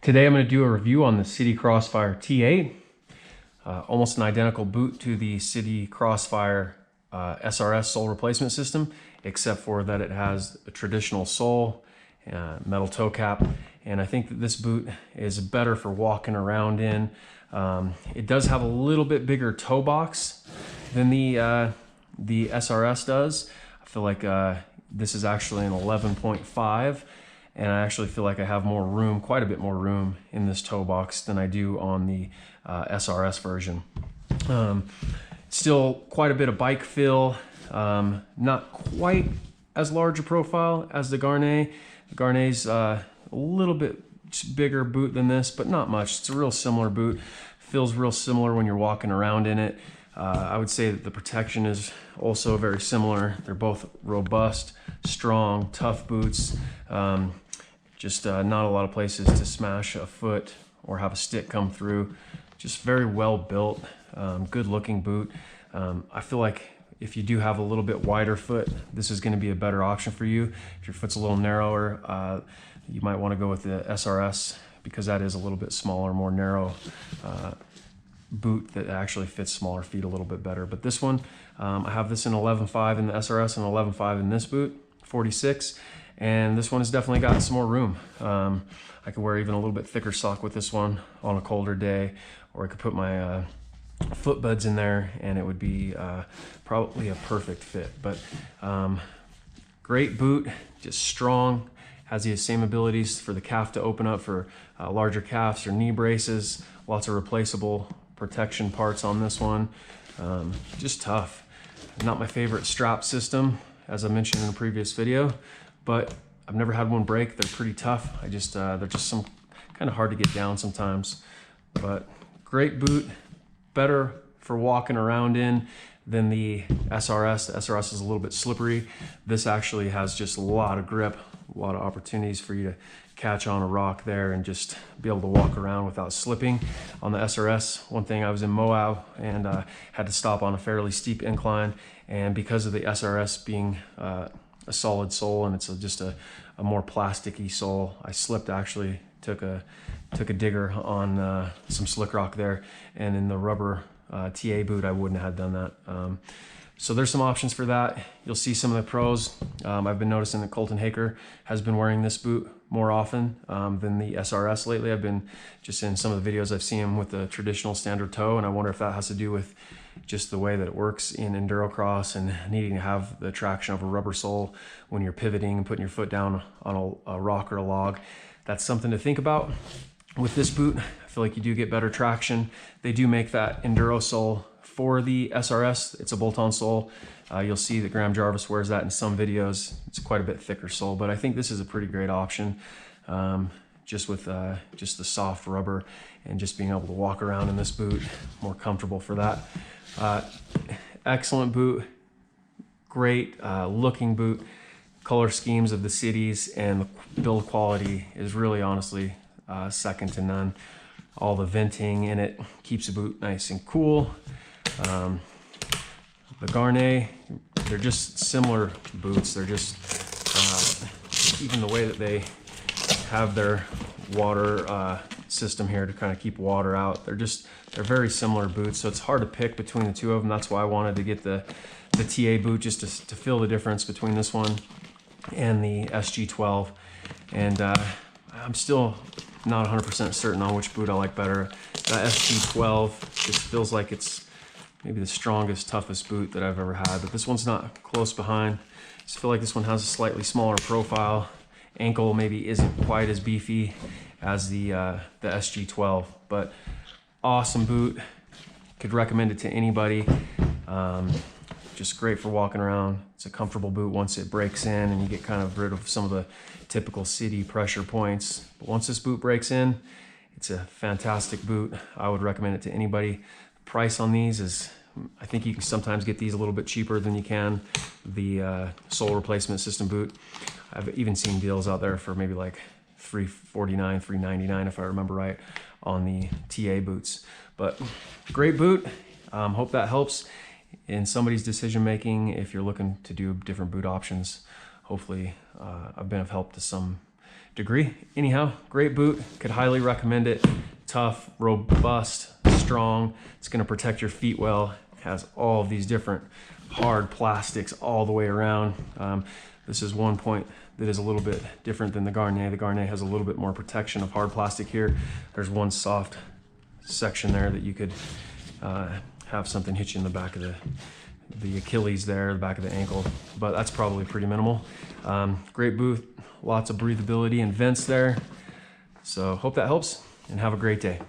Today I'm going to do a review on the Sidi Crossfire T8, almost an identical boot to the Sidi Crossfire SRS sole replacement system, except for that it has a traditional sole, metal toe cap, and I think that this boot is better for walking around in. It does have a little bit bigger toe box than the SRS does. I feel like this is actually an 11.5. And I actually feel like I have more room, quite a bit more room in this toe box than I do on the SRS version. Still quite a bit of bike feel, not quite as large a profile as the Garnet. The Garnet's a little bit bigger boot than this, but not much. It's a real similar boot. Feels real similar when you're walking around in it. I would say that the protection is also very similar. They're both robust, strong, tough boots. Just not a lot of places to smash a foot or have a stick come through. Just very well built, good looking boot. I feel like if you do have a little bit wider foot, this is going to be a better option for you. If your foot's a little narrower, you might want to go with the SRS because that is a little bit smaller, more narrow boot that actually fits smaller feet a little bit better. But this one, I have this in 11.5 in the SRS and 11.5 in this boot, 46. And this one has definitely got some more room. I could wear even a little bit thicker sock with this one on a colder day, or I could put my foot buds in there and it would be probably a perfect fit. But great boot, just strong, has the same abilities for the calf to open up for larger calves or knee braces, lots of replaceable protection parts on this one. Just tough. Not my favorite strap system, as I mentioned in a previous video, but I've never had one break. They're pretty tough. They're just some kind of hard to get down sometimes. But great boot, better for walking around in than the SRS. The SRS is a little bit slippery. This actually has just a lot of grip, a lot of opportunities for you to catch on a rock there and just be able to walk around without slipping. On the SRS, one thing, I was in Moab and had to stop on a fairly steep incline, and because of the SRS being a solid sole and it's just a more plasticky sole, I slipped, actually took a digger on some slick rock there, and in the rubber TA boot I wouldn't have done that. So there's some options for that. You'll see some of the pros. I've been noticing that Colton Haker has been wearing this boot more often than the SRS lately. I've been just in some of the videos I've seen him with the traditional standard toe, and I wonder if that has to do with just the way that it works in endurocross and needing to have the traction of a rubber sole when you're pivoting and putting your foot down on a rock or a log. That's something to think about. With this boot, I feel like you do get better traction. They do make that enduro sole for the SRS. It's a bolt-on sole. You'll see that Graham Jarvis wears that in some videos. It's quite a bit thicker sole, but I think this is a pretty great option, just with just the soft rubber and just being able to walk around in this boot, more comfortable for that. Excellent boot, great looking boot. Color schemes of the Sidis and the build quality is really honestly second to none. All the venting in it keeps the boot nice and cool. The Garnet, they're just similar boots. They're just even the way that they have their water system here to kind of keep water out. They're very similar boots, so it's hard to pick between the two of them. That's why I wanted to get the TA boot, just to feel the difference between this one and the SG12. And I'm still not 100% certain on which boot I like better. The SG12 just feels like it's maybe the strongest, toughest boot that I've ever had, but this one's not close behind. I just feel like this one has a slightly smaller profile. Ankle maybe isn't quite as beefy as the SG12, but awesome boot. Could recommend it to anybody. Just great for walking around. It's a comfortable boot once it breaks in and you get kind of rid of some of the typical Sidi pressure points. But once this boot breaks in, it's a fantastic boot. I would recommend it to anybody. The price on these is, I think you can sometimes get these a little bit cheaper than you can the sole replacement system boot. I've even seen deals out there for maybe like $349, $399 if I remember right on the TA boots. But great boot. Hope that helps in somebody's decision making if you're looking to do different boot options. Hopefully I've been of help to some degree. Anyhow, great boot, could highly recommend it. Tough, robust, strong. It's gonna protect your feet well. It has all of these different hard plastics all the way around. This is one point that is a little bit different than the Garnet. The Garnet has a little bit more protection of hard plastic here. There's one soft section there that you could have something hit you in the back of the Achilles there, the back of the ankle, but that's probably pretty minimal. Great boot, lots of breathability and vents there. So hope that helps, and have a great day.